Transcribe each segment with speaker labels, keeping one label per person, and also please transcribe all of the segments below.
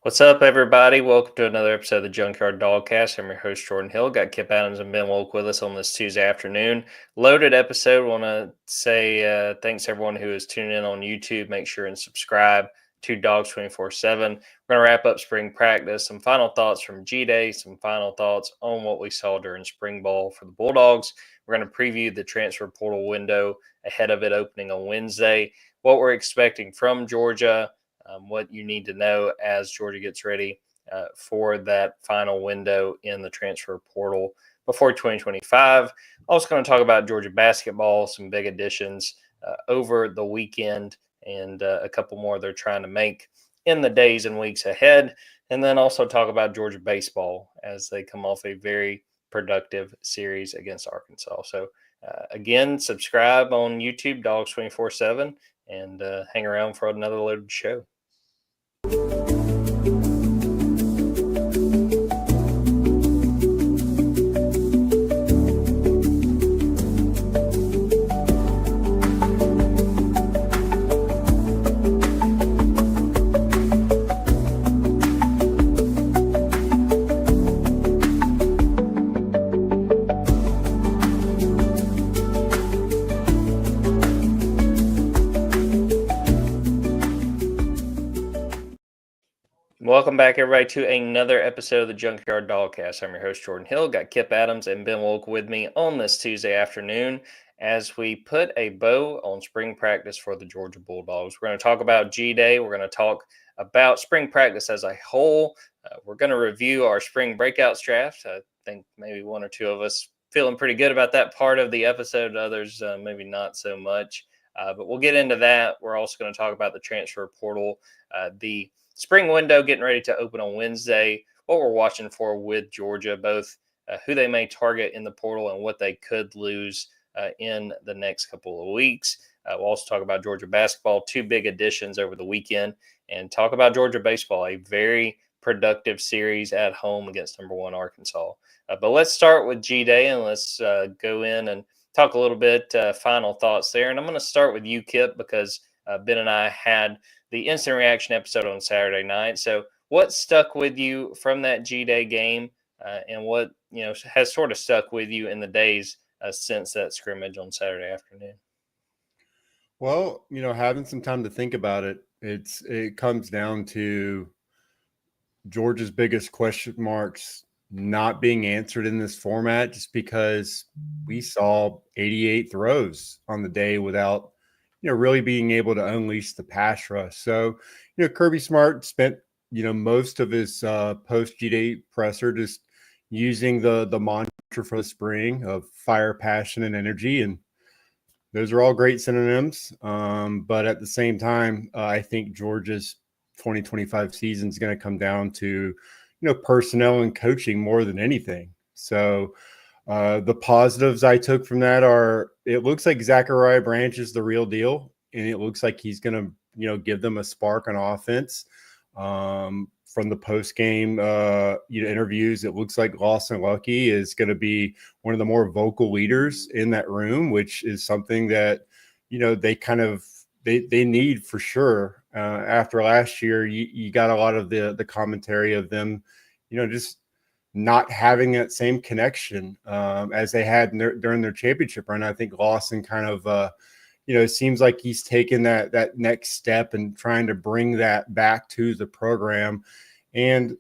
Speaker 1: What's up, everybody? Welcome to another episode of the Junkyard Dawgcast. I'm your host, Jordan Hill. Got Kipp Adams and Ben Wolk with us on this Tuesday afternoon. Loaded episode. Want to say thanks to everyone who is tuning in on YouTube. Make sure and subscribe to Dogs 24/7. We're going to wrap up spring practice. Some final thoughts from G-Day. Some final thoughts on what we saw during spring ball for the Bulldogs. We're going to preview the transfer portal window ahead of it opening on Wednesday. What we're expecting from Georgia. What you need to know as Georgia gets ready for that final window in the transfer portal before 2025. Also going to talk about Georgia basketball, some big additions over the weekend, and a couple more they're trying to make in the days and weeks ahead. And then also talk about Georgia baseball as they come off a very productive series against Arkansas. So again, subscribe on YouTube, Dogs 24/7, and hang around for another loaded show. Welcome back, everybody, to another episode of the Junkyard Dawgcast. I'm your host, Jordan Hill. Got Kipp Adams and Ben Wolk with me on this Tuesday afternoon as we put a bow on spring practice for the Georgia Bulldogs. We're going to talk about G-Day. We're going to talk about spring practice as a whole. We're going to review our spring breakouts draft. I think maybe one or two of us feeling pretty good about that part of the episode. Others maybe not so much. But we'll get into that. We're also going to talk about the transfer portal, the spring window getting ready to open on Wednesday, what we're watching for with Georgia, both who they may target in the portal and what they could lose in the next couple of weeks. We'll also talk about Georgia basketball, two big additions over the weekend, and talk about Georgia baseball, a very productive series at home against number one Arkansas. But let's start with G-Day, and let's go in and talk a little bit final thoughts there. And I'm going to start with you, Kipp, because Ben and I had the instant reaction episode on Saturday night. So what stuck with you from that G-Day game and what, has sort of stuck with you in the days since that scrimmage on Saturday afternoon?
Speaker 2: Well, having some time to think about it, it comes down to Georgia's biggest question marks not being answered in this format, just because we saw 88 throws on the day without really being able to unleash the pass rush. So, Kirby Smart spent, most of his post G-Day presser just using the mantra for the spring of fire, passion, and energy. And those are all great synonyms. But at the same time, I think Georgia's 2025 season is going to come down to, personnel and coaching more than anything. So, the positives I took from that are it looks like Zachariah Branch is the real deal, and it looks like he's going to, give them a spark on offense. From the post-game, interviews, it looks like Lawson Lucky is going to be one of the more vocal leaders in that room, which is something that, they kind of they need for sure. After last year, you got a lot of the commentary of them, just not having that same connection as they had during their championship run. I think Lawson kind of, it seems like he's taken that next step and trying to bring that back to the program. And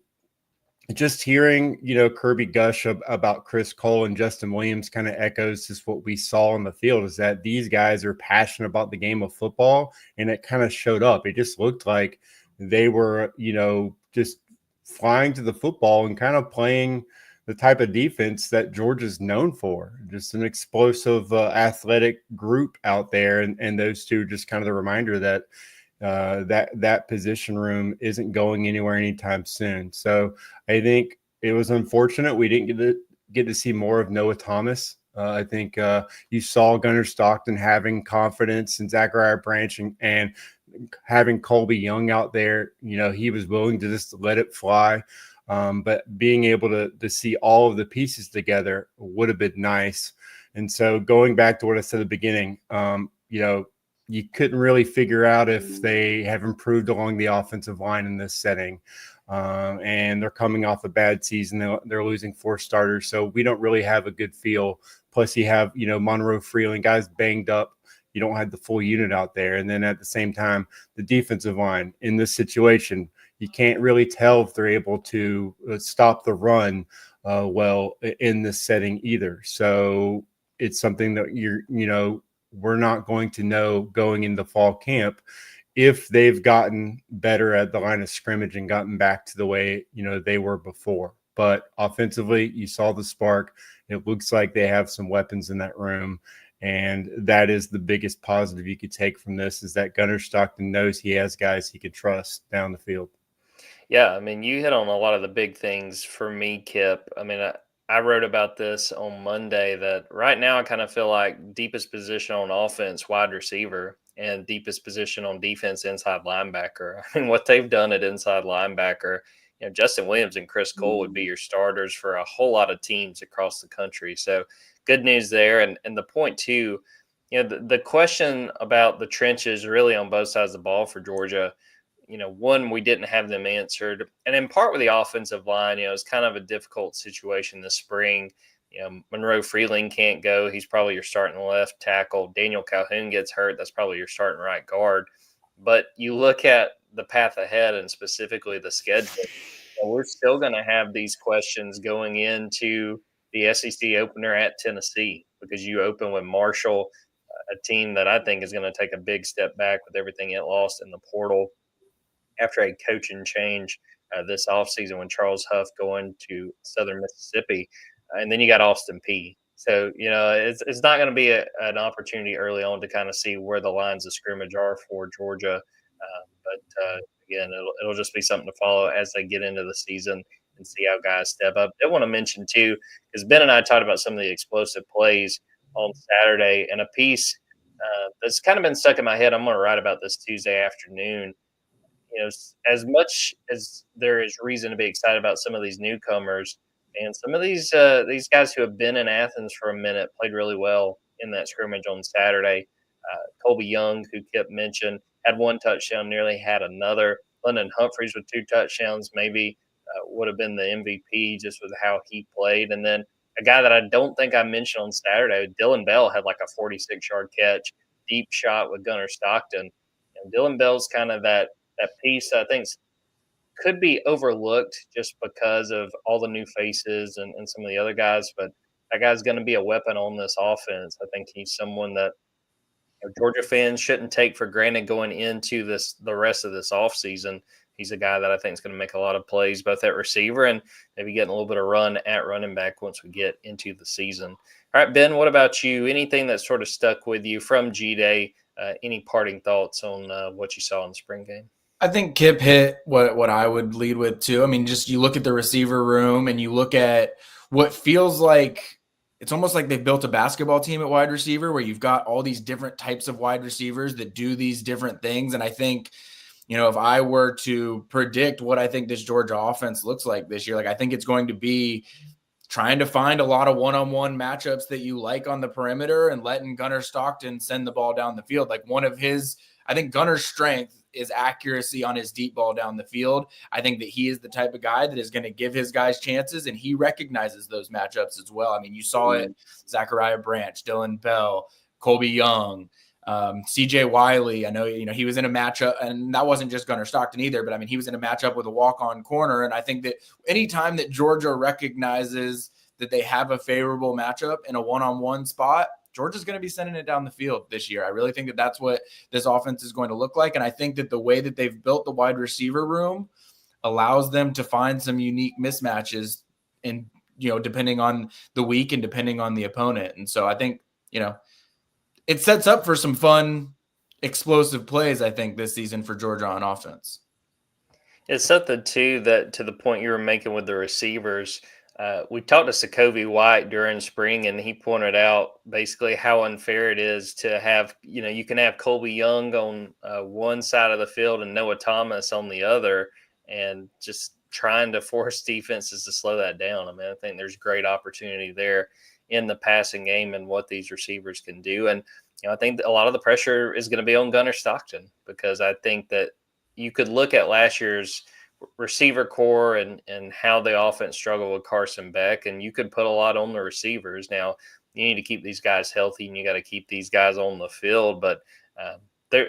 Speaker 2: just hearing, Kirby gush about Chris Cole and Justin Williams kind of echoes just what we saw on the field, is that these guys are passionate about the game of football, and it kind of showed up. It just looked like they were, just flying to the football and kind of playing the type of defense that Georgia's known for. Just an explosive, athletic group out there, and those two just kind of the reminder that that position room isn't going anywhere anytime soon. So I think it was unfortunate we didn't get to see more of Noah Thomas. I think you saw Gunnar Stockton having confidence in Zachariah Branch and having Colby Young out there. He was willing to just let it fly. But being able to see all of the pieces together would have been nice. And so going back to what I said at the beginning, you couldn't really figure out if they have improved along the offensive line in this setting. And they're coming off a bad season. They're losing 4 starters. So we don't really have a good feel. Plus you have, Monroe Freeland, guys banged up. You don't have the full unit out there. And then at the same time, the defensive line in this situation, you can't really tell if they're able to stop the run well in this setting either. So it's something that we're not going to know going into fall camp if they've gotten better at the line of scrimmage and gotten back to the way, they were before. But offensively, you saw the spark. It looks like they have some weapons in that room. And that is the biggest positive you could take from this, is that Gunnar Stockton knows he has guys he can trust down the field.
Speaker 1: Yeah, I mean, you hit on a lot of the big things for me, Kipp. I mean, I wrote about this on Monday that right now I kind of feel like deepest position on offense, wide receiver, and deepest position on defense, inside linebacker. I mean, what they've done at inside linebacker, Justin Williams and Chris Cole would be your starters for a whole lot of teams across the country. So good news there. And the point, too, the question about the trenches really on both sides of the ball for Georgia, one, we didn't have them answered. And in part with the offensive line, it's kind of a difficult situation this spring. Monroe Freeland can't go. He's probably your starting left tackle. Daniel Calhoun gets hurt. That's probably your starting right guard. But you look at the path ahead and specifically the schedule, we're still going to have these questions going into the SEC opener at Tennessee, because you open with Marshall, a team that I think is going to take a big step back with everything it lost in the portal after a coaching change this offseason when Charles Huff going to Southern Mississippi. And then you got Austin Peay. So, it's not going to be an opportunity early on to kind of see where the lines of scrimmage are for Georgia. But again, it'll just be something to follow as they get into the season and see how guys step up. I want to mention, too, because Ben and I talked about some of the explosive plays on Saturday, and a piece that's kind of been stuck in my head. I'm going to write about this Tuesday afternoon. As much as there is reason to be excited about some of these newcomers and some of these guys who have been in Athens for a minute, played really well in that scrimmage on Saturday. Colby Young, who Kipp mentioned, had 1 touchdown, nearly had another. London Humphreys with 2 touchdowns, maybe would have been the MVP just with how he played. And then a guy that I don't think I mentioned on Saturday, Dylan Bell, had like a 46-yard catch, deep shot with Gunnar Stockton. And Dylan Bell's kind of that piece I think could be overlooked just because of all the new faces and some of the other guys. But that guy's going to be a weapon on this offense. I think he's someone that Georgia fans shouldn't take for granted going into the rest of this offseason. He's a guy that I think is going to make a lot of plays, both at receiver and maybe getting a little bit of run at running back once we get into the season. All right, Ben, what about you? Anything that sort of stuck with you from G-Day? Any parting thoughts on what you saw in the spring game?
Speaker 3: I think Kipp hit what I would lead with too. I mean, just you look at the receiver room and you look at what feels like it's almost like they've built a basketball team at wide receiver where you've got all these different types of wide receivers that do these different things. And I think, if I were to predict what I think this Georgia offense looks like this year, I think it's going to be trying to find a lot of one-on-one matchups that you like on the perimeter and letting Gunnar Stockton send the ball down the field. I think Gunnar's strength is accuracy on his deep ball down the field. I think that he is the type of guy that is going to give his guys chances, and he recognizes those matchups as well. I mean, you saw it, Zachariah Branch, Dylan Bell, Colby Young, CJ Wiley. I know, he was in a matchup, and that wasn't just Gunnar Stockton either, but I mean, he was in a matchup with a walk-on corner. And I think that anytime that Georgia recognizes that they have a favorable matchup in a one-on-one spot, Georgia's going to be sending it down the field this year. I really think that that's what this offense is going to look like. And I think that the way that they've built the wide receiver room allows them to find some unique mismatches and, depending on the week and depending on the opponent. And so I think, it sets up for some fun, explosive plays, I think, this season for Georgia on offense.
Speaker 1: It's something, too, that to the point you were making with the receivers, we talked to Sokovie White during spring, and he pointed out basically how unfair it is to have, you can have Colby Young on one side of the field and Noah Thomas on the other, and just trying to force defenses to slow that down. I mean, I think there's great opportunity there in the passing game and what these receivers can do. And I think a lot of the pressure is going to be on Gunnar Stockton, because I think that you could look at last year's receiver core and how the offense struggled with Carson Beck, and you could put a lot on the receivers. Now, you need to keep these guys healthy, and you got to keep these guys on the field, but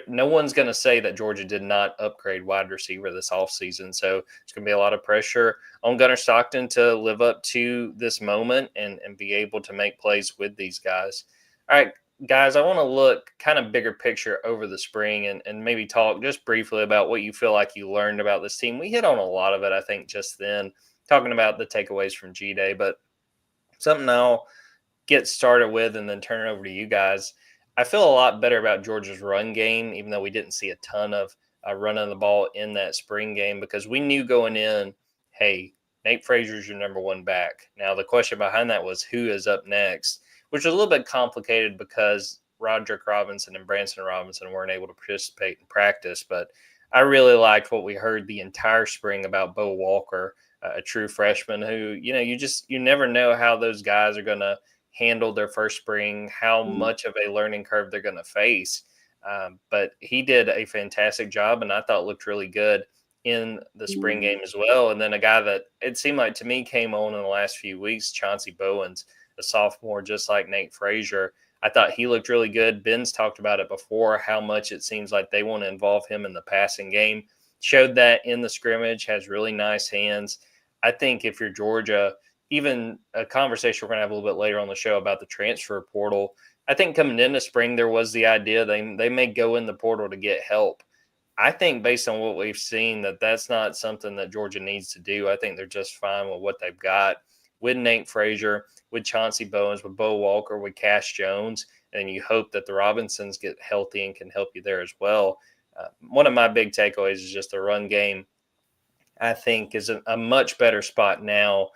Speaker 1: no one's going to say that Georgia did not upgrade wide receiver this offseason. So it's going to be a lot of pressure on Gunnar Stockton to live up to this moment and be able to make plays with these guys. All right, guys, I want to look kind of bigger picture over the spring and maybe talk just briefly about what you feel like you learned about this team. We hit on a lot of it, I think, just then, talking about the takeaways from G-Day, but something I'll get started with and then turn it over to you guys. I feel a lot better about Georgia's run game, even though we didn't see a ton of running the ball in that spring game, because we knew going in, hey, Nate Frazier's your number one back. Now, the question behind that was who is up next, which was a little bit complicated because Roderick Robinson and Branson Robinson weren't able to participate in practice. But I really liked what we heard the entire spring about Bo Walker, a true freshman who, you never know how those guys are going to handle their first spring, how much of a learning curve they're going to face. But he did a fantastic job, and I thought looked really good in the spring game as well. And then a guy that it seemed like to me came on in the last few weeks, Chauncey Bowens, a sophomore, just like Nate Frazier. I thought he looked really good. Ben's talked about it before, how much it seems like they want to involve him in the passing game. Showed that in the scrimmage, has really nice hands. I think if you're Georgia, even a conversation we're going to have a little bit later on the show about the transfer portal, I think coming into spring, there was the idea they may go in the portal to get help. I think based on what we've seen, that's not something that Georgia needs to do. I think they're just fine with what they've got with Nate Frazier, with Chauncey Bowens, with Bo Walker, with Cash Jones, and you hope that the Robinsons get healthy and can help you there as well. One of my big takeaways is just the run game, I think, is a much better spot now,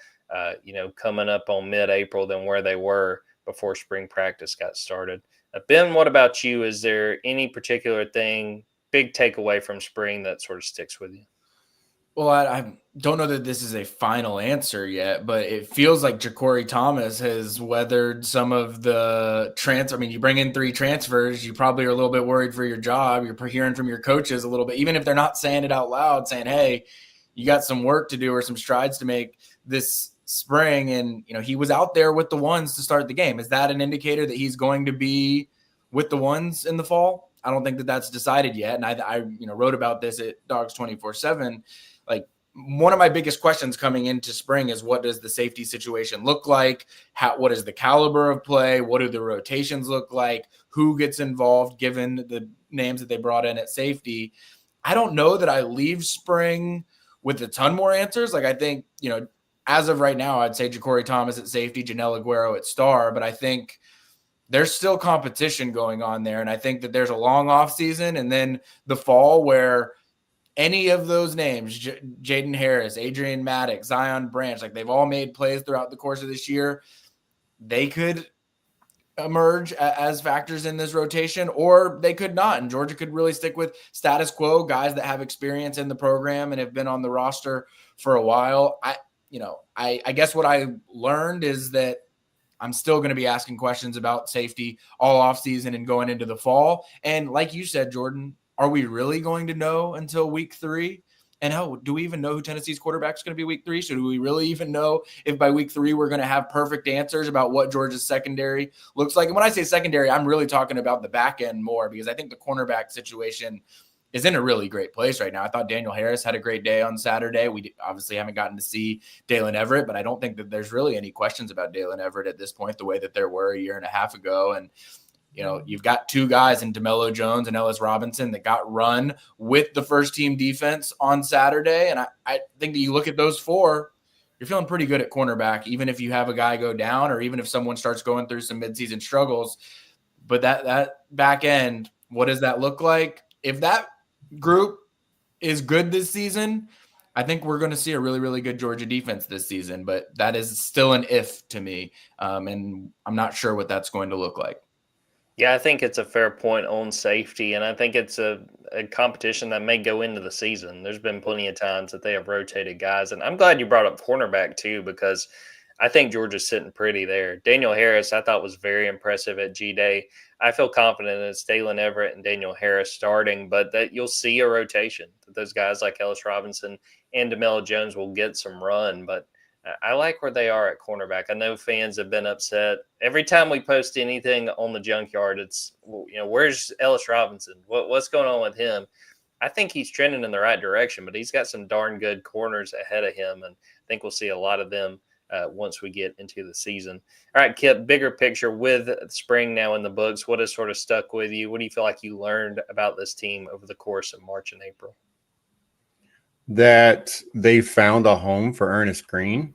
Speaker 1: coming up on mid-April than where they were before spring practice got started. Ben, what about you? Is there any particular thing, big takeaway from spring that sort of sticks with you?
Speaker 3: Well, I don't know that this is a final answer yet, but it feels like Ja'Cory Thomas has weathered some of the transfer. I mean, you bring in 3 transfers, you probably are a little bit worried for your job. You're hearing from your coaches a little bit, even if they're not saying it out loud, saying, hey, you got some work to do or some strides to make this spring. And, he was out there with the ones to start the game. Is that an indicator that he's going to be with the ones in the fall? I don't think that that's decided yet. And I wrote about this at Dogs 24/7. Like, one of my biggest questions coming into spring is, what does the safety situation look like? What is the caliber of play? What do the rotations look like? Who gets involved given the names that they brought in at safety? I don't know that I leave spring with a ton more answers. Like, I think, as of right now, I'd say Ja'Cory Thomas at safety, Janelle Aguero at star, but I think there's still competition going on there. And I think that there's a long off season and then the fall where any of those names, Jaden Harris, Adrian Maddox, Zion Branch, like they've all made plays throughout the course of this year. They could emerge as factors in this rotation, or they could not. And Georgia could really stick with status quo, guys that have experience in the program and have been on the roster for a while. I guess what I learned is that I'm still going to be asking questions about safety all offseason and going into the fall. And like you said, Jordan, are we really going to know until week 3? And how do we even know who Tennessee's quarterback is going to be week 3? So do we really even know if by week 3 we're going to have perfect answers about what Georgia's secondary looks like? And when I say secondary, I'm really talking about the back end more, because I think the cornerback situation is in a really great place right now. I thought Daniel Harris had a great day on Saturday. We obviously haven't gotten to see Dalen Everett, but I don't think that there's really any questions about Dalen Everett at this point, the way that there were a year and a half ago. And you've got 2 guys in DeMello Jones and Ellis Robinson that got run with the first team defense on Saturday. And I think that you look at those 4, you're feeling pretty good at cornerback, even if you have a guy go down or even if someone starts going through some midseason struggles. But that back end, what does that look like? If that group is good this season, I think we're going to see a really, really good Georgia defense this season. But that is still an if to me. And I'm not sure what that's going to look like.
Speaker 1: Yeah, I think it's a fair point on safety, and I think it's a competition that may go into the season. There's been plenty of times that they have rotated guys, and I'm glad you brought up cornerback too, because I think Georgia's sitting pretty there. Daniel Harris, I thought was very impressive at G-Day. I feel confident in Dalen Everett and Daniel Harris starting, but that you'll see a rotation. That those guys like Ellis Robinson and DeMello Jones will get some run, but I like where they are at cornerback. I know fans have been upset. Every time we post anything on the Junkyard, it's, where's Ellis Robinson? What's going on with him? I think he's trending in the right direction, but he's got some darn good corners ahead of him, and I think we'll see a lot of them once we get into the season. All right, Kipp, bigger picture with spring now in the books. What has sort of stuck with you? What do you feel like you learned about this team over the course of March and April?
Speaker 2: That they found a home for Ernest Green.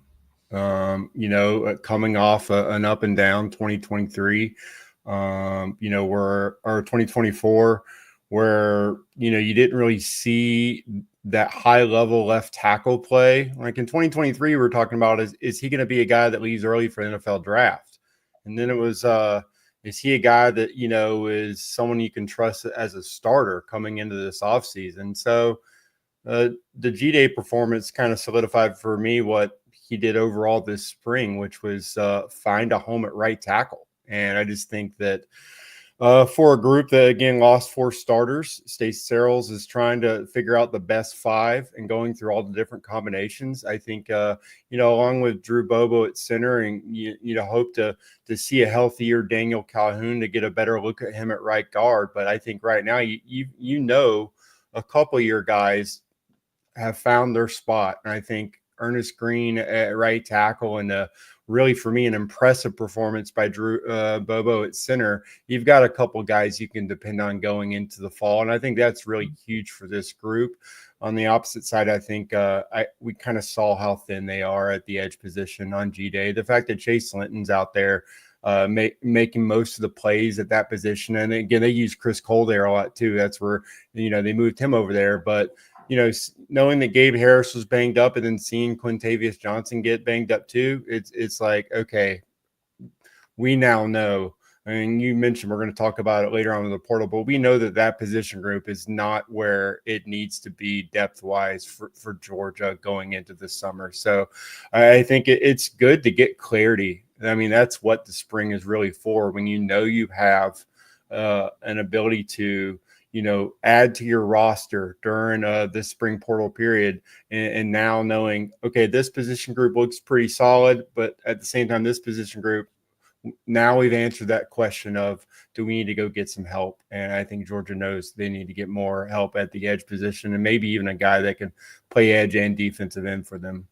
Speaker 2: Coming off an up and down 2023, or 2024, where, you didn't really see that high level left tackle play. Like in 2023, we were talking about, is he going to be a guy that leaves early for the NFL draft? And then it was, is he a guy that, is someone you can trust as a starter coming into this offseason? So the G-Day performance kind of solidified for me what he did overall this spring, which was find a home at right tackle. And I just think that for a group that, again, lost 4 starters, Stacey Searles is trying to figure out the best 5 and going through all the different combinations. I think, along with Drew Bobo at center, and hope to see a healthier Daniel Calhoun to get a better look at him at right guard. But I think right now, a couple of your guys have found their spot. And I think Ernest Green at right tackle, and really for me, an impressive performance by Drew Bobo at center. You've got a couple guys you can depend on going into the fall. And I think that's really huge for this group. On the opposite side, I think we kind of saw how thin they are at the edge position on G-Day. The fact that Chase Linton's out there making most of the plays at that position. And again, they use Chris Cole there a lot too. That's where, they moved him over there. But, knowing that Gabe Harris was banged up and then seeing Quintavious Johnson get banged up too, it's like, okay, we now know. I mean, you mentioned we're going to talk about it later on in the portal, but we know that position group is not where it needs to be depth-wise for Georgia going into the summer. So I think it's good to get clarity. I mean, that's what the spring is really for, when you have an ability to add to your roster during this spring portal period, and now knowing, okay, this position group looks pretty solid, but at the same time, this position group, now we've answered that question of, do we need to go get some help? And I think Georgia knows they need to get more help at the edge position, and maybe even a guy that can play edge and defensive end for them.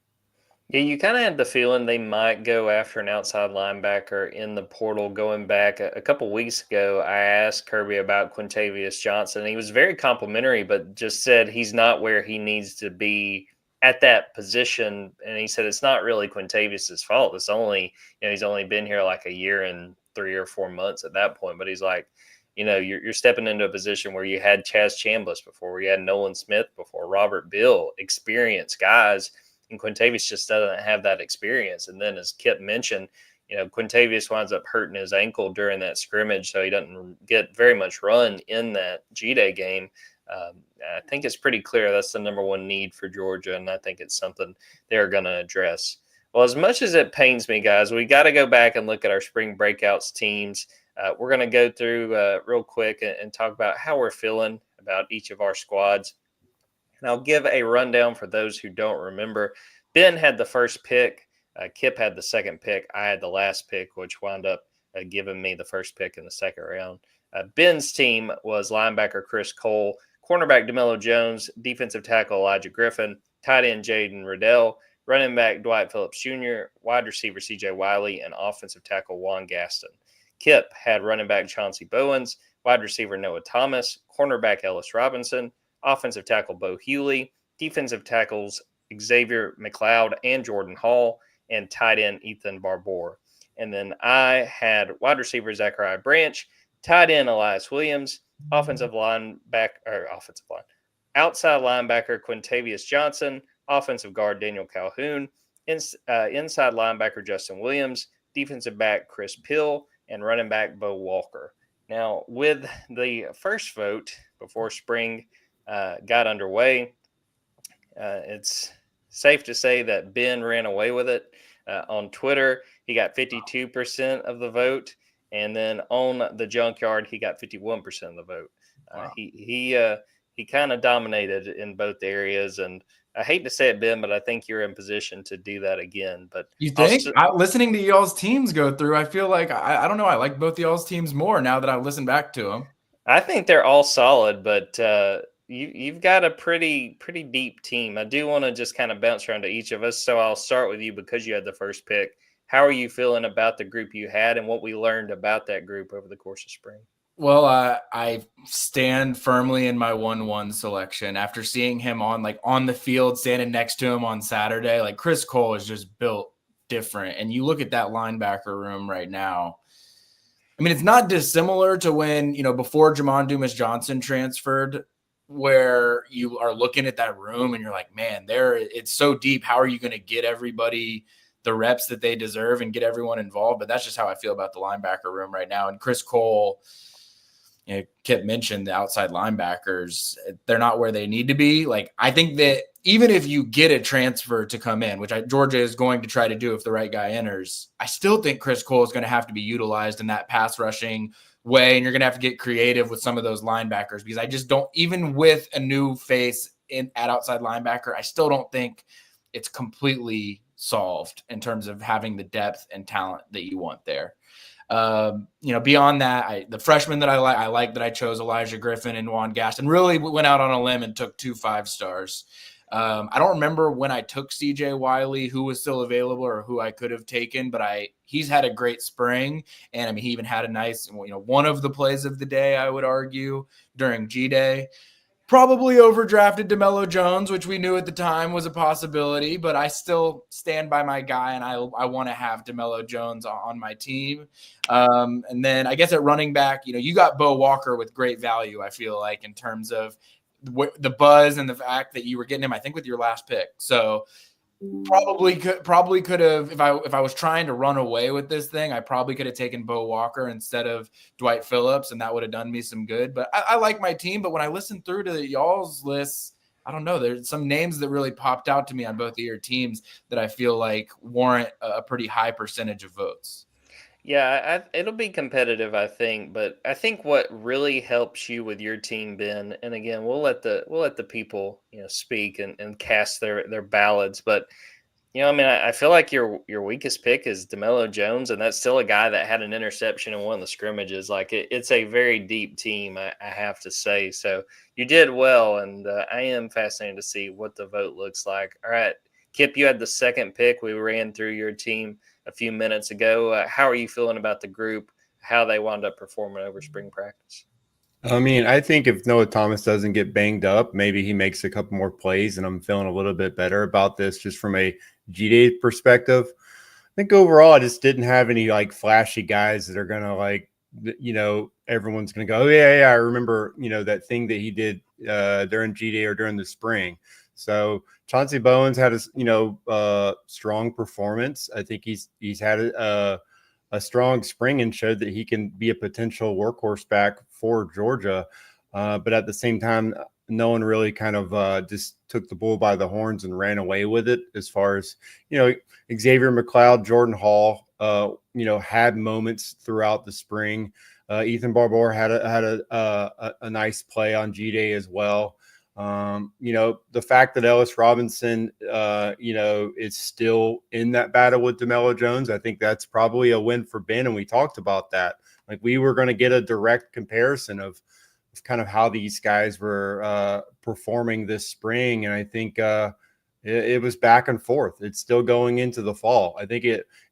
Speaker 1: Yeah, you kind of had the feeling they might go after an outside linebacker in the portal. Going back a couple weeks ago, I asked Kirby about Quintavious Johnson. He was very complimentary, but just said he's not where he needs to be at that position. And he said it's not really Quintavious's fault. It's only, he's only been here like a year and 3 or 4 months at that point. But he's like, you're stepping into a position where you had Chaz Chambliss before, where you had Nolan Smith before, Robert Bill, experienced guys. And Quintavious just doesn't have that experience. And then, as Kipp mentioned, Quintavious winds up hurting his ankle during that scrimmage, so he doesn't get very much run in that G-Day game. I think it's pretty clear that's the number one need for Georgia, and I think it's something they're going to address. Well, as much as it pains me, guys, we got to go back and look at our spring breakouts teams. We're going to go through real quick and talk about how we're feeling about each of our squads. And I'll give a rundown for those who don't remember. Ben had the first pick. Kipp had the second pick. I had the last pick, which wound up giving me the first pick in the second round. Ben's team was linebacker Chris Cole, cornerback DeMello Jones, defensive tackle Elijah Griffin, tight end Jaden Riddell, running back Dwight Phillips Jr., wide receiver C.J. Wiley, and offensive tackle Juan Gaston. Kipp had running back Chauncey Bowens, wide receiver Noah Thomas, cornerback Ellis Robinson, offensive tackle Bo Hewley, defensive tackles Xavier McLeod and Jordan Hall, and tight end Ethan Barbour. And then I had wide receiver Zachariah Branch, tight end Elias Williams, outside linebacker Quintavious Johnson, offensive guard Daniel Calhoun, inside linebacker Justin Williams, defensive back Chris Pill, and running back Bo Walker. Now, with the first vote before spring got underway, it's safe to say that Ben ran away with it. On Twitter, he got 52% of the vote. And then on the Junkyard, he got 51% of the vote.
Speaker 3: Wow.
Speaker 1: He kind of dominated in both areas. And I hate to say it, Ben, but I think you're in position to do that again. But
Speaker 3: you think listening to y'all's teams go through, I feel like I don't know. I like both y'all's teams more now that I've listened back to them.
Speaker 1: I think they're all solid, but you've got a pretty deep team. I do want to just kind of bounce around to each of us. So I'll start with you because you had the first pick. How are you feeling about the group you had and what we learned about that group over the course of spring?
Speaker 3: Well, I stand firmly in my 1-1 selection after seeing him on the field, standing next to him on Saturday. Like, Chris Cole is just built different. And you look at that linebacker room right now. I mean, it's not dissimilar to when, before Jamon Dumas-Johnson transferred, where you are looking at that room and you're like, man, it's so deep. How are you going to get everybody the reps that they deserve and get everyone involved? But that's just how I feel about the linebacker room right now. And Chris Cole, Kipp mentioned the outside linebackers, they're not where they need to be. Like, I think that even if you get a transfer to come in, which Georgia is going to try to do if the right guy enters, I still think Chris Cole is going to have to be utilized in that pass rushing way. And you're going to have to get creative with some of those linebackers, because I just don't, even with a new face at outside linebacker, I still don't think it's completely solved in terms of having the depth and talent that you want there. Beyond that, the freshmen that I like that I chose Elijah Griffin and Juan Gaston, really went out on a limb and took 2 5-stars. I don't remember when I took CJ Wiley, who was still available or who I could have taken, but he's had a great spring. And I mean, he even had a nice, one of the plays of the day, I would argue, during G-Day. Probably overdrafted DeMello Jones, which we knew at the time was a possibility, but I still stand by my guy, and I want to have DeMello Jones on my team. And then I guess at running back, you got Bo Walker with great value, I feel like, in terms of the buzz and the fact that you were getting him, I think, with your last pick. So probably could have, if I was trying to run away with this thing, I probably could have taken Bo Walker instead of Dwight Phillips, and that would have done me some good. But I like my team. But when I listened through to y'all's lists, I don't know, there's some names that really popped out to me on both of your teams that I feel like warrant a pretty high percentage of votes.
Speaker 1: Yeah, it'll be competitive, I think. But I think what really helps you with your team, Ben, and again, we'll let the people speak and cast their ballots. But I feel like your weakest pick is DeMello Jones, and that's still a guy that had an interception in one of the scrimmages. Like, it's a very deep team, I have to say. So you did well, and I am fascinated to see what the vote looks like. All right, Kipp, you had the second pick. We ran through your team a few minutes ago. How are you feeling about the group, how they wound up performing over spring practice?
Speaker 2: I mean, I think if Noah Thomas doesn't get banged up, maybe he makes a couple more plays, and I'm feeling a little bit better about this just from a G-Day perspective. I think overall I just didn't have any flashy guys that are going to everyone's going to go, oh, yeah, I remember, that thing that he did during G-Day or during the spring. So Chauncey Bowens had a strong performance. I think he's had a strong spring and showed that he can be a potential workhorse back for Georgia. But at the same time, no one really kind of just took the bull by the horns and ran away with it as far as, Xavier McLeod, Jordan Hall, had moments throughout the spring. Ethan Barbour had a nice play on G-Day as well. The fact that Ellis Robinson, is still in that battle with DeMello Jones, I think that's probably a win for Ben. And we talked about that. Like, we were going to get a direct comparison of kind of how these guys were performing this spring. And I think it was back and forth. It's still going into the fall. I think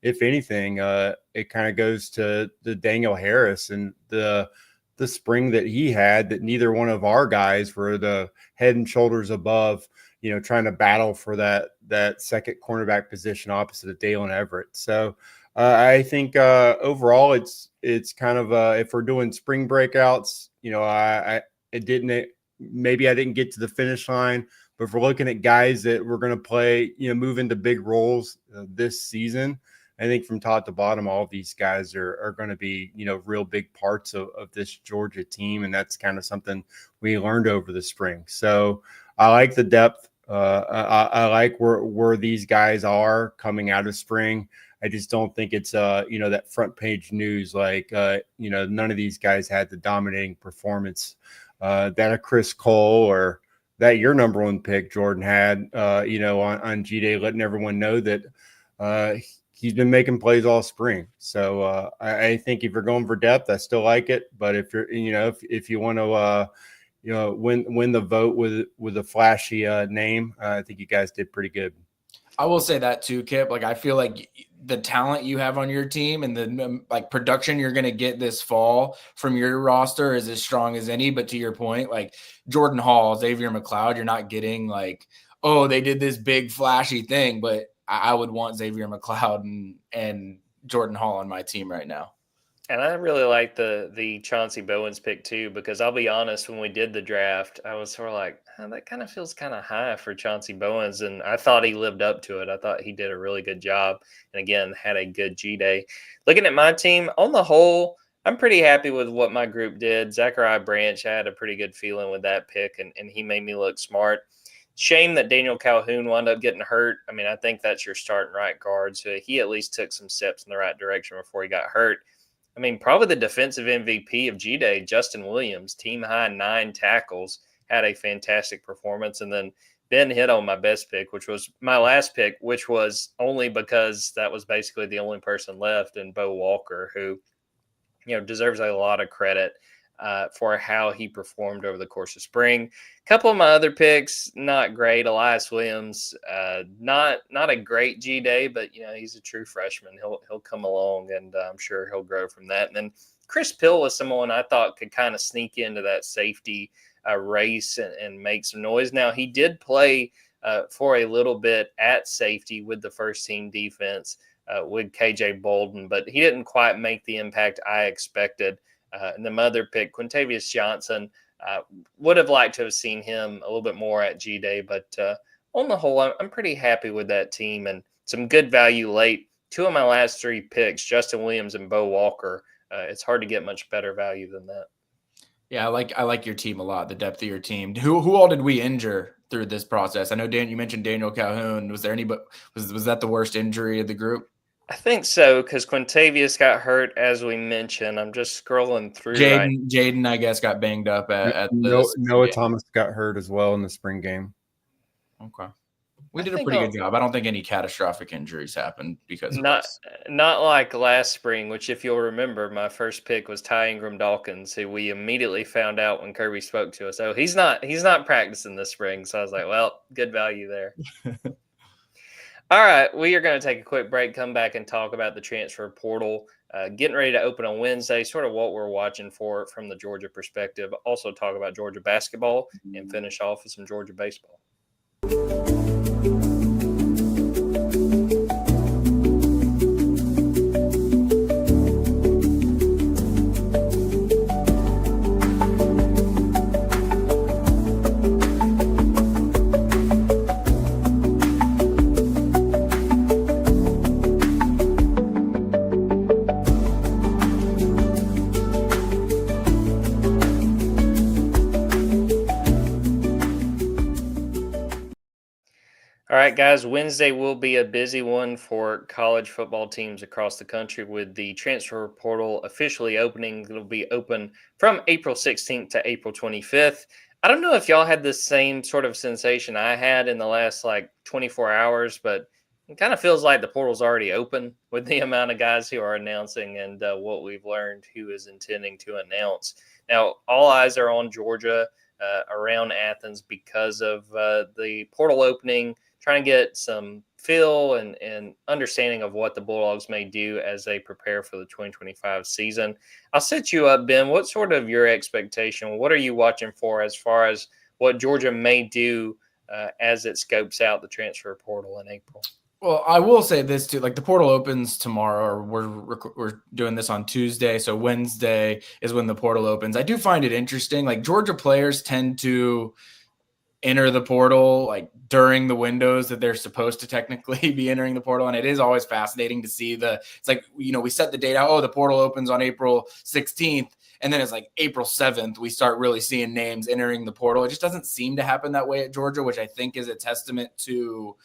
Speaker 2: if anything, it kind of goes to the Daniel Harris and the spring that he had, that neither one of our guys were the head and shoulders above, trying to battle for that second cornerback position opposite of Dalen Everett. So I think overall it's kind of if we're doing spring breakouts, I didn't get to the finish line, but if we're looking at guys that we're going to play, move into big roles this season, I think from top to bottom, all of these guys are going to be, real big parts of this Georgia team. And that's kind of something we learned over the spring. So I like the depth. I like where these guys are coming out of spring. I just don't think it's that front page news. Like none of these guys had the dominating performance that a Chris Cole or that your number one pick Jordan had. On G Day, letting everyone know that he's been making plays all spring. So I think if you're going for depth, I still like it. But if you're if you want to win the vote with a flashy name, I think you guys did pretty good.
Speaker 3: I will say that too, Kipp. Like, I feel like the talent you have on your team and the production you're going to get this fall from your roster is as strong as any. But to your point, like Jordan Hall, Xavier McLeod, you're not getting like, oh, they did this big flashy thing. But I would want Xavier McLeod and Jordan Hall on my team right now.
Speaker 1: And I really like the Chauncey Bowens pick too, because I'll be honest, when we did the draft, I was sort of like, that kind of feels kind of high for Chauncey Bowens. And I thought he lived up to it. I thought he did a really good job. And again, had a good G-Day. Looking at my team, on the whole, I'm pretty happy with what my group did. Zachariah Branch, I had a pretty good feeling with that pick, and he made me look smart. Shame that Daniel Calhoun wound up getting hurt. I mean, I think that's your starting right guard. So he at least took some steps in the right direction before he got hurt. I mean, probably the defensive MVP of G-Day, Justin Williams, team high 9 tackles, had a fantastic performance. And then Ben hit on my best pick, which was my last pick, which was only because that was basically the only person left, and Bo Walker, who, deserves a lot of credit for how he performed over the course of spring. A couple of my other picks, not great. Elias Williams, not a great G-Day, but he's a true freshman. He'll come along, and I'm sure he'll grow from that. And then Chris Pill was someone I thought could kind of sneak into that safety race and make some noise. Now, he did play for a little bit at safety with the first team defense with KJ Bolden, but he didn't quite make the impact I expected. And the other pick, Quintavious Johnson, would have liked to have seen him a little bit more at G-Day, but on the whole, I'm pretty happy with that team and some good value late. 2 of my last 3 picks, Justin Williams and Bo Walker, it's hard to get much better value than that.
Speaker 3: Yeah, I like your team a lot, the depth of your team. Who all did we injure through this process? I know, Dan, you mentioned Daniel Calhoun. Was there anybody? Was that the worst injury of the group?
Speaker 1: I think so, because Quintavious got hurt, as we mentioned. I'm just scrolling through.
Speaker 3: Jaden, I guess, got banged up at
Speaker 2: Noah Thomas got hurt as well in the spring game.
Speaker 3: Okay. We did a pretty good job. I don't think any catastrophic injuries happened because of this.
Speaker 1: Not like last spring, which, if you'll remember, my first pick was Ty Ingram Dawkins, who we immediately found out when Kirby spoke to us. Oh, he's not practicing this spring. So I was like, well, good value there. All right, we are going to take a quick break, come back and talk about the transfer portal, getting ready to open on Wednesday, sort of what we're watching for from the Georgia perspective. Also talk about Georgia basketball and finish off with some Georgia baseball. All right, guys, Wednesday will be a busy one for college football teams across the country with the transfer portal officially opening. It'll be open from April 16th to April 25th. I don't know if y'all had the same sort of sensation I had in the last 24 hours, but it kind of feels like the portal's already open with the amount of guys who are announcing and what we've learned who is intending to announce. Now, all eyes are on Georgia around Athens because of the portal opening, trying to get some feel and understanding of what the Bulldogs may do as they prepare for the 2025 season. I'll set you up, Ben. What's sort of your expectation? What are you watching for as far as what Georgia may do as it scopes out the transfer portal in April?
Speaker 3: Well, I will say this too, the portal opens tomorrow, or we're doing this on Tuesday. So Wednesday is when the portal opens. I do find it interesting. Georgia players tend to enter the portal during the windows that they're supposed to technically be entering the portal. And it is always fascinating to see we set the date out. Oh, the portal opens on April 16th. And then it's like April 7th, we start really seeing names entering the portal. It just doesn't seem to happen that way at Georgia, which I think is a testament to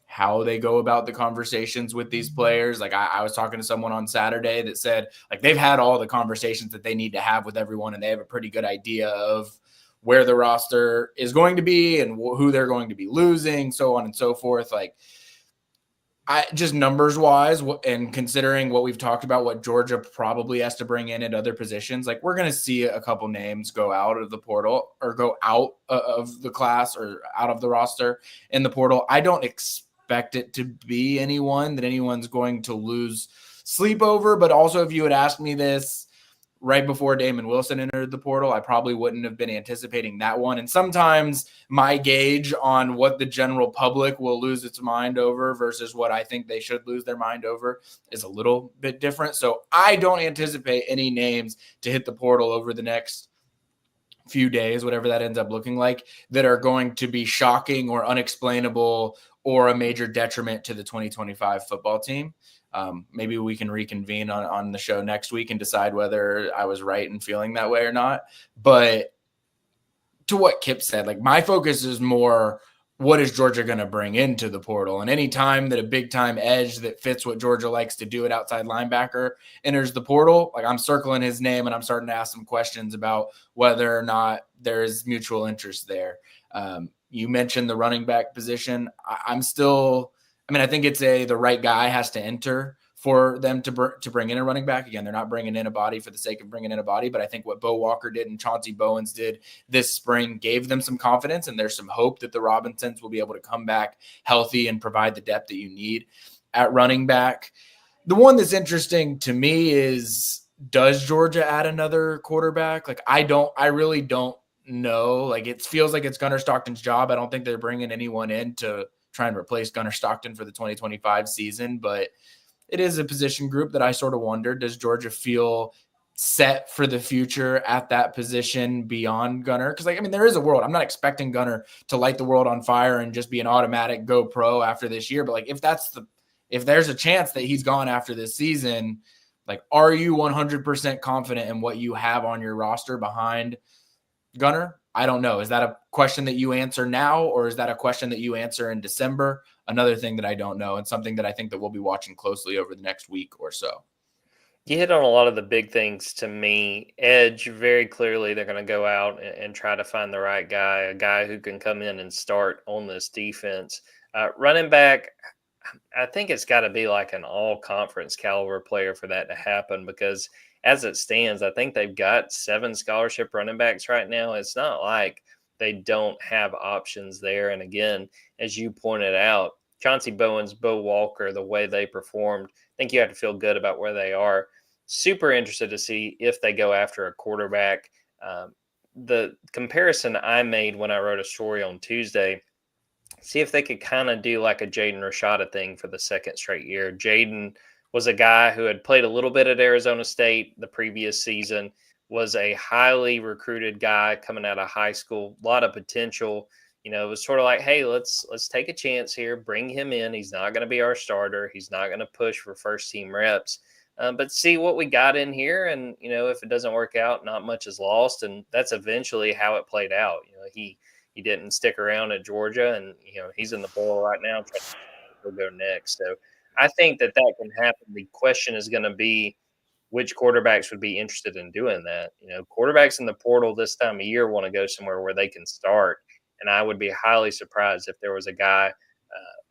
Speaker 3: how they go about the conversations with these players. Like I was talking to someone on Saturday that said like they've had all the conversations that they need to have with everyone, and they have a pretty good idea of where the roster is going to be and who they're going to be losing, so on and so forth. Like I just numbers wise, and considering what we've talked about, what Georgia probably has to bring in at other positions, like we're going to see a couple names go out of the portal or go out of the class or out of the roster in the portal. I don't expect it to be anyone that anyone's going to lose sleep over. But also, if you had asked me this right before Damon Wilson entered the portal, I probably wouldn't have been anticipating that one. And sometimes my gauge on what the general public will lose its mind over versus what I think they should lose their mind over is a little bit different. So I don't anticipate any names to hit the portal over the next few days, whatever that ends up looking like, that are going to be shocking or unexplainable or a major detriment to the 2025 football team. Maybe we can reconvene on the show next week and decide whether I was right in feeling that way or not. But to what Kipp said, like my focus is more, what is Georgia going to bring into the portal? And any time that a big time edge that fits what Georgia likes to do at outside linebacker enters the portal, like I'm circling his name and I'm starting to ask some questions about whether or not there is mutual interest there. You mentioned the running back position. I think it's the right guy has to enter for them to bring in a running back. Again, they're not bringing in a body for the sake of bringing in a body, but I think what Bo Walker did and Chauncey Bowens did this spring gave them some confidence, and there's some hope that the Robinsons will be able to come back healthy and provide the depth that you need at running back. The one that's interesting to me is, does Georgia add another quarterback? Like I really don't know. Like it feels like it's Gunnar Stockton's job. I don't think they're bringing anyone in to try and replace Gunnar Stockton for the 2025 season, but it is a position group that I sort of wonder, does Georgia feel set for the future at that position beyond Gunnar? Because there is a world. I'm not expecting Gunnar to light the world on fire and just be an automatic go pro after this year. But like, if there's a chance that he's gone after this season, like, are you 100% confident in what you have on your roster behind Gunnar? I don't know. Is that a question that you answer now, or is that a question that you answer in December? Another thing that I don't know, and something that I think that we'll be watching closely over the next week or so.
Speaker 1: You hit on a lot of the big things to me. Edge, very clearly, they're going to go out and try to find the right guy, a guy who can come in and start on this defense. Running back, I think it's got to be like an all-conference caliber player for that to happen, because as it stands, I think they've got 7 scholarship running backs right now. It's not like they don't have options there. And again, as you pointed out, Chauncey Bowens, Bo Walker, the way they performed, I think you have to feel good about where they are. Super interested to see if they go after a quarterback. The comparison I made when I wrote a story on Tuesday, see if they could kind of do like a Jaden Rashada thing for the second straight year. Jaden was a guy who had played a little bit at Arizona State the previous season, was a highly recruited guy coming out of high school, a lot of potential. It was sort of like, hey, let's take a chance here, bring him in. He's not going to be our starter. He's not going to push for first team reps, but see what we got in here. And, if it doesn't work out, not much is lost. And that's eventually how it played out. He didn't stick around at Georgia, and, he's in the portal right now trying to go next. So I think that can happen. The question is going to be which quarterbacks would be interested in doing that. Quarterbacks in the portal this time of year want to go somewhere where they can start. And I would be highly surprised if there was a guy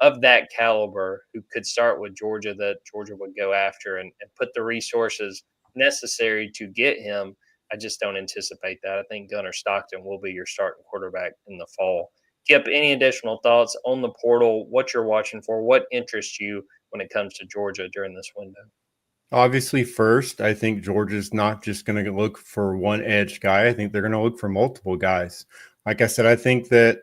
Speaker 1: of that caliber who could start with Georgia that Georgia would go after and put the resources necessary to get him. I just don't anticipate that. I think Gunnar Stockton will be your starting quarterback in the fall. Kipp, any additional thoughts on the portal, what you're watching for, what interests you when it comes to Georgia during this window?
Speaker 2: Obviously, first, I think Georgia's not just going to look for one edge guy. I think they're going to look for multiple guys. Like I said, I think that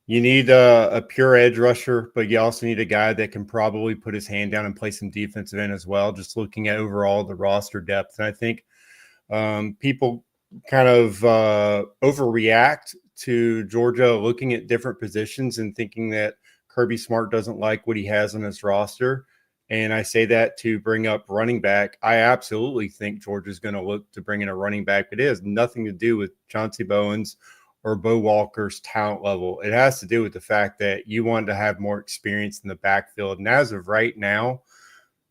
Speaker 2: you need a pure edge rusher, but you also need a guy that can probably put his hand down and play some defensive end as well, just looking at overall the roster depth. And I think people kind of overreact to Georgia looking at different positions and thinking that Kirby Smart doesn't like what he has on his roster. And I say that to bring up running back. I absolutely think Georgia's going to look to bring in a running back, but it has nothing to do with Chauncey Bowens or Bo Walker's talent level. It has to do with the fact that you want to have more experience in the backfield. And as of right now,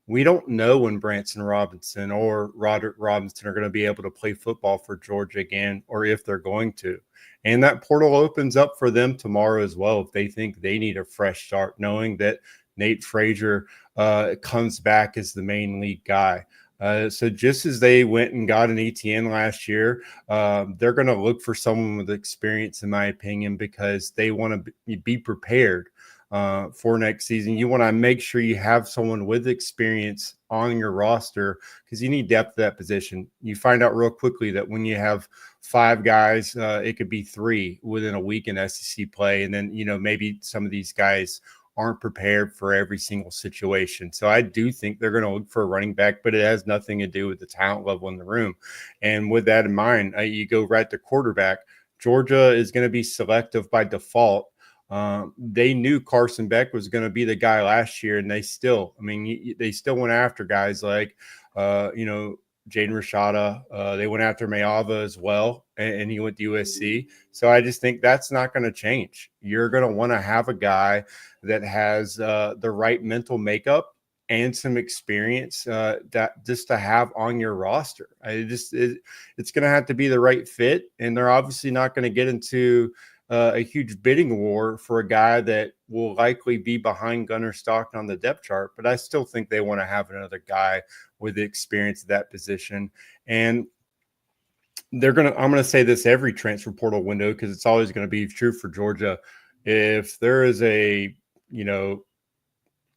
Speaker 2: we don't know when Branson Robinson or Roderick Robinson are going to be able to play football for Georgia again, or if they're going to. And that portal opens up for them tomorrow as well if they think they need a fresh start, knowing that Nate Frazier comes back as the main league guy. So just as they went and got an ETN last year, they're going to look for someone with experience, in my opinion, because they want to be prepared for next season. You want to make sure you have someone with experience on your roster because you need depth at that position. You find out real quickly that when you have 5 guys, it could be 3 within a week in SEC play. And then, maybe some of these guys aren't prepared for every single situation. So I do think they're going to look for a running back, but it has nothing to do with the talent level in the room. And with that in mind, you go right to quarterback. Georgia is going to be selective by default. They knew Carson Beck was going to be the guy last year, and they still went after guys like, Jaden Rashada. They went after Mayava as well, and he went to USC. So I just think that's not going to change. You're going to want to have a guy that has the right mental makeup and some experience that just to have on your roster. It's going to have to be the right fit, and they're obviously not going to get into a huge bidding war for a guy that will likely be behind Gunnar Stockton on the depth chart. But I still think they want to have another guy with the experience at that position. And I'm going to say this every transfer portal window because it's always going to be true for Georgia. If there is a,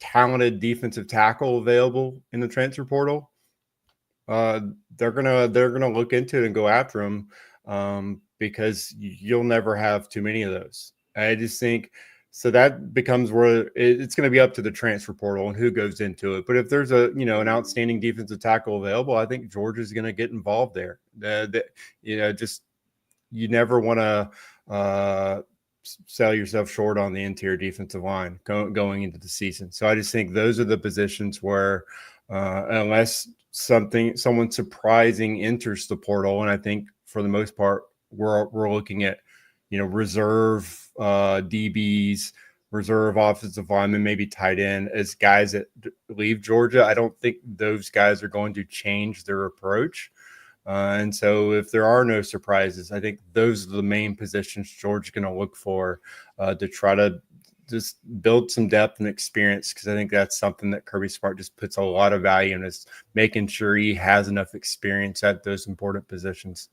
Speaker 2: talented defensive tackle available in the transfer portal, they're gonna look into it and go after him because you'll never have too many of those. I just think so that becomes where it's going to be up to the transfer portal and who goes into it. But if there's an outstanding defensive tackle available, I think Georgia's going to get involved there. You never want to sell yourself short on the interior defensive line going into the season. So I just think those are the positions where unless someone surprising enters the portal, and I think for the most part we're looking at reserve DBs, reserve offensive linemen, maybe tight end as guys that leave Georgia. I don't think those guys are going to change their approach. And so if there are no surprises, I think those are the main positions Georgia's going to look for to try to just build some depth and experience, because I think that's something that Kirby Smart just puts a lot of value in, is making sure he has enough experience at those important positions.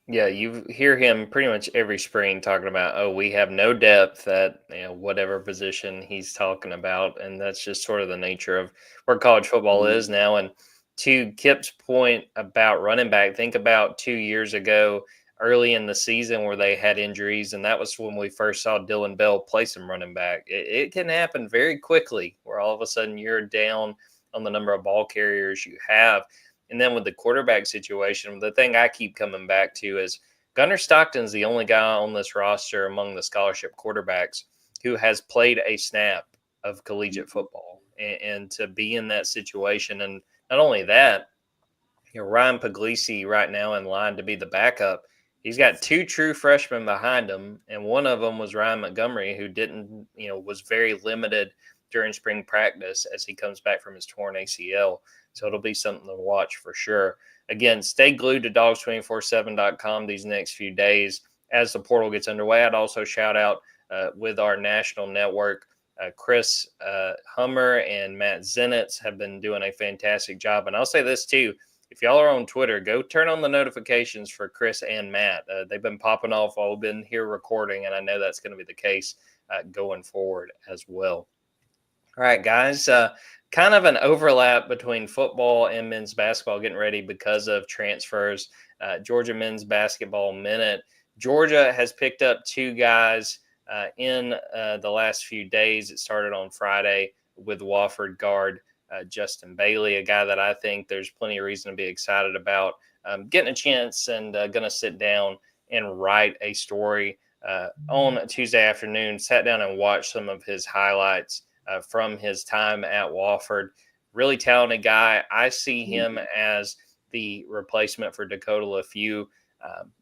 Speaker 1: Yeah, you hear him pretty much every spring talking about, we have no depth at whatever position he's talking about. And that's just sort of the nature of where college football is now. And to Kipp's point about running back, think about 2 years ago, early in the season where they had injuries. And that was when we first saw Dylan Bell play some running back. It can happen very quickly where all of a sudden you're down on the number of ball carriers you have. And then with the quarterback situation, the thing I keep coming back to is Gunnar Stockton's the only guy on this roster among the scholarship quarterbacks who has played a snap of collegiate football. And to be in that situation, and not only that, Ryan Puglisi right now in line to be the backup. He's got 2 true freshmen behind him, and one of them was Ryan Montgomery, who was very limited during spring practice as he comes back from his torn ACL. So it'll be something to watch for sure. Again, stay glued to dogs247.com these next few days as the portal gets underway. I'd also shout out with our national network, Chris Hummer and Matt Zenitz have been doing a fantastic job. And I'll say this too, if y'all are on Twitter, go turn on the notifications for Chris and Matt. They've been popping off while we've been here recording, and I know that's going to be the case going forward as well. All right, guys, kind of an overlap between football and men's basketball getting ready because of transfers. Georgia men's basketball minute. Georgia has picked up 2 guys in the last few days. It started on Friday with Wofford guard Justin Bailey, a guy that I think there's plenty of reason to be excited about getting a chance and going to sit down and write a story on Tuesday afternoon. Sat down and watched some of his highlights from his time at Wofford. really talented guy. I see him as the replacement for Dakota LaFew,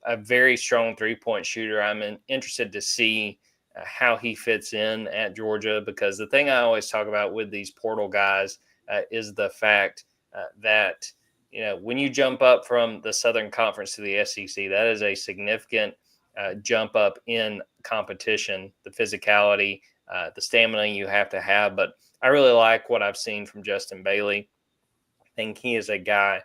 Speaker 1: a very strong three-point shooter. I'm interested to see how he fits in at Georgia, because the thing I always talk about with these portal guys is the fact that, when you jump up from the Southern Conference to the SEC, that is a significant jump up in competition, the physicality, the stamina you have to have. But I really like what I've seen from Justin Bailey. I think he is a guy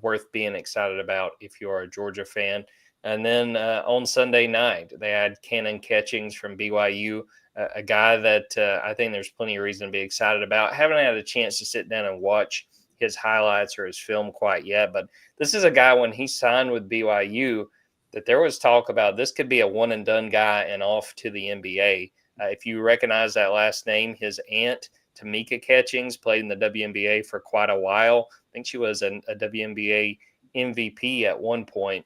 Speaker 1: worth being excited about if you are a Georgia fan. And then on Sunday night, they had Cannon Catchings from BYU, a guy that I think there's plenty of reason to be excited about. Haven't had a chance to sit down and watch his highlights or his film quite yet, but this is a guy, when he signed with BYU, that there was talk about this could be a one and done guy and off to the NBA. If you recognize that last name, his aunt, Tamika Catchings, played in the WNBA for quite a while. I think she was a WNBA MVP at one point.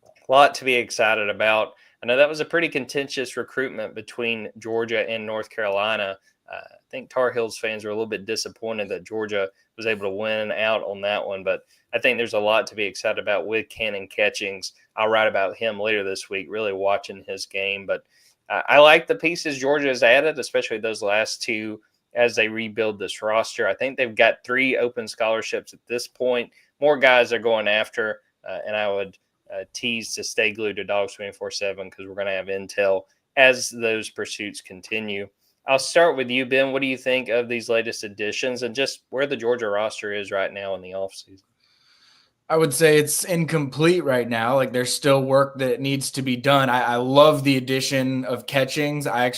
Speaker 1: A lot to be excited about. I know that was a pretty contentious recruitment between Georgia and North Carolina. I think Tar Heels fans were a little bit disappointed that Georgia was able to win out on that one, but I think there's a lot to be excited about with Cannon Catchings. I'll write about him later this week, really watching his game. But I like the pieces Georgia has added, especially those last two, as they rebuild this roster. I think they've got 3 open scholarships at this point. More guys are going after, and I would tease to stay glued to Dogs 24/7, because we're going to have intel as those pursuits continue. I'll start with you, Ben. What do you think of these latest additions and just where the Georgia roster is right now in the offseason?
Speaker 3: I would say it's incomplete right now. Like, there's still work that needs to be done. I love the addition of Catchings. I'm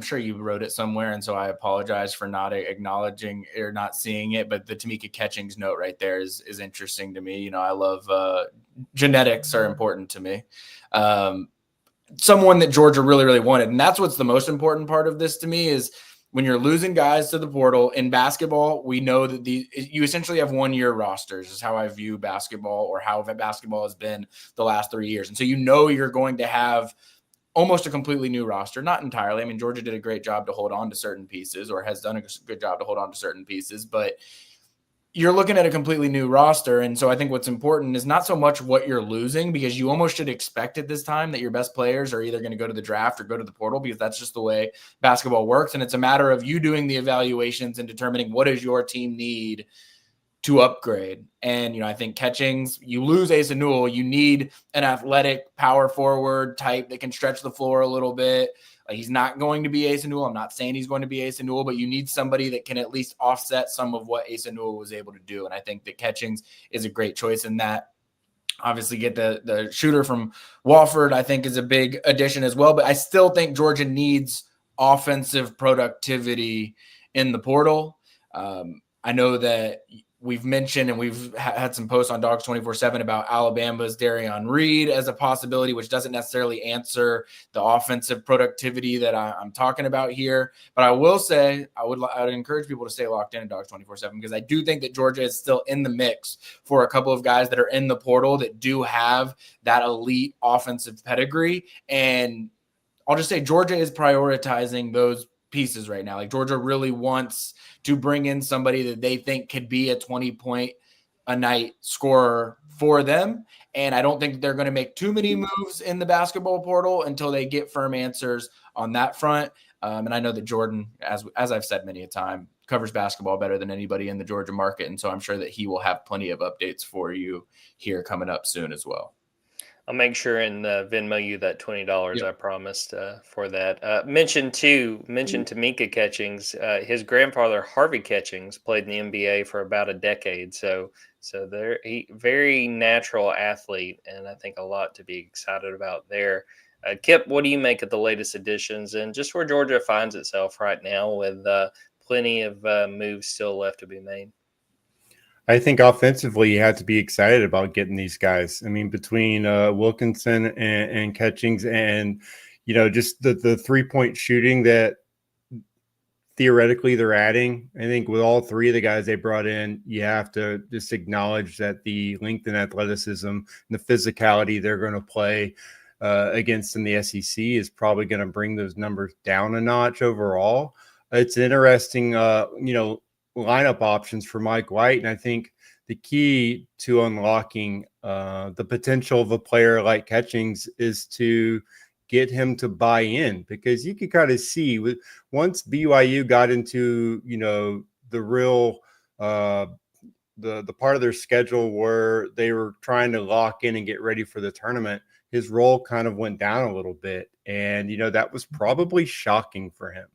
Speaker 3: sure you wrote it somewhere, and so I apologize for not acknowledging or not seeing it. But the Tamika Catchings note right there is interesting to me. I love genetics are important to me. Someone that Georgia really, really wanted. And that's what's the most important part of this to me is when you're losing guys to the portal in basketball, we know that you essentially have 1-year rosters is how I view basketball, or how basketball has been the last 3 years. And so you're going to have almost a completely new roster. Not entirely. I mean, Georgia did a great job to hold on to certain pieces, or has done a good job to hold on to certain pieces, but you're looking at a completely new roster. And so I think what's important is not so much what you're losing, because you almost should expect at this time that your best players are either going to go to the draft or go to the portal, because that's just the way basketball works. And it's a matter of you doing the evaluations and determining what does your team need to upgrade. And, I think Catchings, you lose Asa Newell, you need an athletic power forward type that can stretch the floor a little bit. Like, he's not going to be Asa Newell. I'm not saying he's going to be Asa Newell, but you need somebody that can at least offset some of what Asa Newell was able to do. And I think that Catchings is a great choice in that. Obviously, get the shooter from Wofford, I think, is a big addition as well. But I still think Georgia needs offensive productivity in the portal. I know that we've mentioned, and we've had some posts on Dogs 24/7 about Alabama's Darion Reed as a possibility, which doesn't necessarily answer the offensive productivity that I'm talking about here. But I will say, I would encourage people to stay locked in at Dogs 24/7, because I do think that Georgia is still in the mix for a couple of guys that are in the portal that do have that elite offensive pedigree. And I'll just say Georgia is prioritizing those pieces right now. Like, Georgia really wants to bring in somebody that they think could be a 20-point-a-night scorer for them. And I don't think they're going to make too many moves in the basketball portal until they get firm answers on that front. And I know that Jordan, as I've said many a time, covers basketball better than anybody in the Georgia market. And so I'm sure that he will have plenty of updates for you here coming up soon as well.
Speaker 1: I'll make sure and Venmo you that $20
Speaker 3: Yep.
Speaker 1: I promised for that. Mention Tamika Catchings. His grandfather Harvey Catchings played in the NBA for about a decade, so he very natural athlete, and I think a lot to be excited about there. Kipp, what do you make of the latest additions and just where Georgia finds itself right now with plenty of moves still left to be made?
Speaker 2: I think offensively, you have to be excited about getting these guys. I mean, between Wilkinson and Catchings, and just the 3-point shooting that theoretically they're adding. I think with all 3 of the guys they brought in, you have to just acknowledge that the length and athleticism and the physicality they're going to play against in the SEC is probably going to bring those numbers down a notch overall. It's interesting, lineup options for Mike White. And I think the key to unlocking the potential of a player like Catchings is to get him to buy in, because you can kind of see once BYU got into, the real the part of their schedule where they were trying to lock in and get ready for the tournament, his role kind of went down a little bit. And, that was probably shocking for him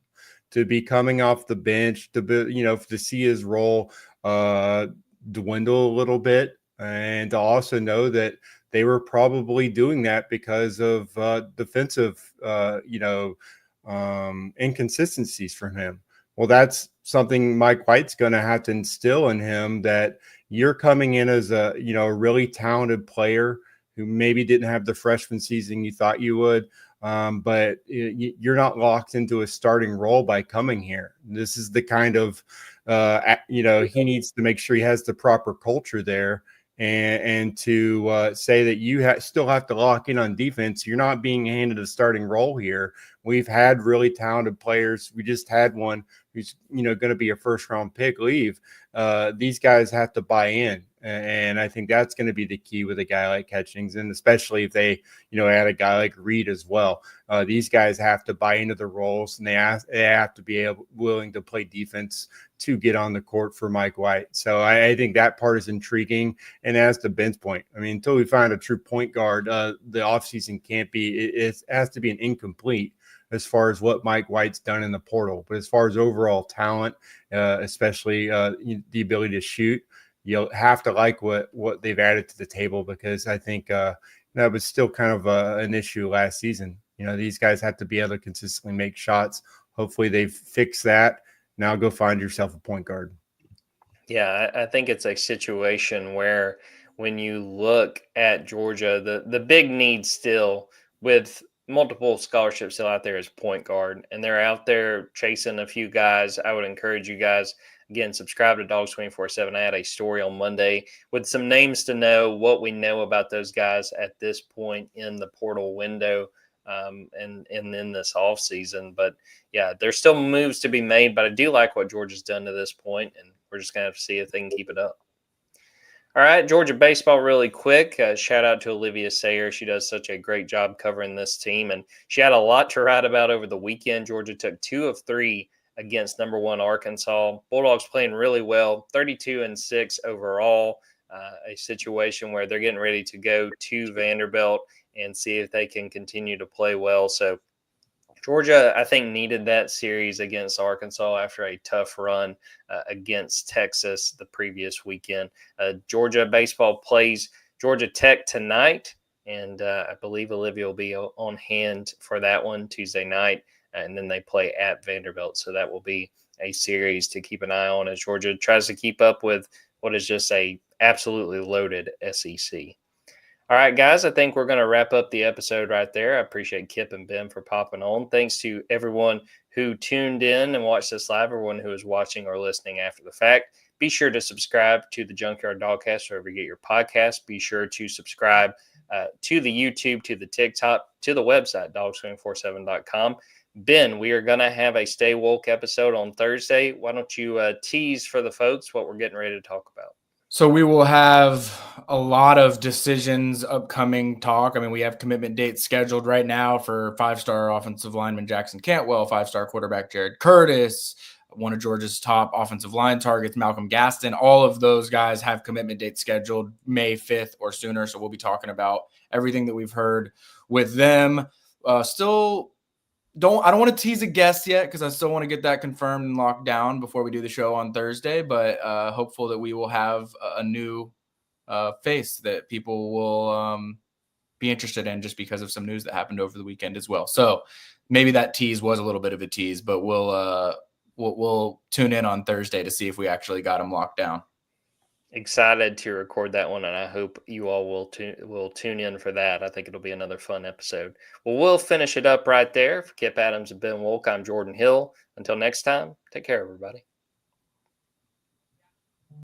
Speaker 2: to be coming off the bench, to see his role dwindle a little bit, and to also know that they were probably doing that because of defensive, inconsistencies from him. Well, that's something Mike White's going to have to instill in him, that you're coming in as a really talented player who maybe didn't have the freshman season you thought you would. But you're not locked into a starting role by coming here. This is the kind of, he needs to make sure he has the proper culture there, and to say that you still have to lock in on defense. You're not being handed a starting role here. We've had really talented players. We just had one who's, going to be a first-round pick leave. These guys have to buy in. And I think that's going to be the key with a guy like Catchings, and especially if they, add a guy like Reed as well. These guys have to buy into the roles, and they have to be willing to play defense to get on the court for Mike White. So I think that part is intriguing. And as to Ben's point, I mean, until we find a true point guard, the offseason can't be. It has to be an incomplete as far as what Mike White's done in the portal. But as far as overall talent, especially the ability to shoot, you'll have to like what they've added to the table, because I think that was still kind of an issue last season. These guys have to be able to consistently make shots. Hopefully they've fixed that. Now go find yourself a point guard.
Speaker 1: Yeah, I think it's a situation where when you look at Georgia, the big need still, with multiple scholarships still out there, is point guard, and they're out there chasing a few guys. I would encourage you guys, again, subscribe to Dogs 24/7. I had a story on Monday with some names to know, what we know about those guys at this point in the portal window, and in this offseason. But yeah, there's still moves to be made, but I do like what Georgia's done to this point, and we're just going to have to see if they can keep it up. All right, Georgia baseball really quick. Shout out to Olivia Sayer. She does such a great job covering this team, and she had a lot to write about over the weekend. Georgia took 2 of 3 against number 1 Arkansas. Bulldogs playing really well, 32-6 overall. A situation where they're getting ready to go to Vanderbilt and see if they can continue to play well. So Georgia, I think, needed that series against Arkansas after a tough run against Texas the previous weekend. Georgia baseball plays Georgia Tech tonight, and I believe Olivia will be on hand for that one Tuesday night, and then they play at Vanderbilt. So that will be a series to keep an eye on as Georgia tries to keep up with what is just a absolutely loaded SEC. All right, guys, I think we're going to wrap up the episode right there. I appreciate Kipp and Ben for popping on. Thanks to everyone who tuned in and watched this live, everyone who is watching or listening after the fact. Be sure to subscribe to the Junkyard Dawgcast wherever you get your podcast. Be sure to subscribe to the YouTube, to the TikTok, to the website, dogs247.com. Ben, we are going to have a Stay Wolk episode on Thursday. Why don't you tease for the folks what we're getting ready to talk about?
Speaker 3: So we will have a lot of decisions, upcoming talk. I mean, we have commitment dates scheduled right now for 5-star offensive lineman Jackson Cantwell, 5-star quarterback Jared Curtis, one of Georgia's top offensive line targets, Malcolm Gaston. All of those guys have commitment dates scheduled May 5th or sooner. So we'll be talking about everything that we've heard with them. I don't want to tease a guest yet, because I still want to get that confirmed and locked down before we do the show on Thursday, but hopeful that we will have a new face that people will be interested in, just because of some news that happened over the weekend as well. So maybe that tease was a little bit of a tease, but we'll tune in on Thursday to see if we actually got him locked down.
Speaker 1: Excited to record that one, and I hope you all will tune in for that. I think it'll be another fun episode. Well, we'll finish it up right there. For Kipp Adams and Ben Wolk, I'm Jordan Hill. Until next time, take care, everybody.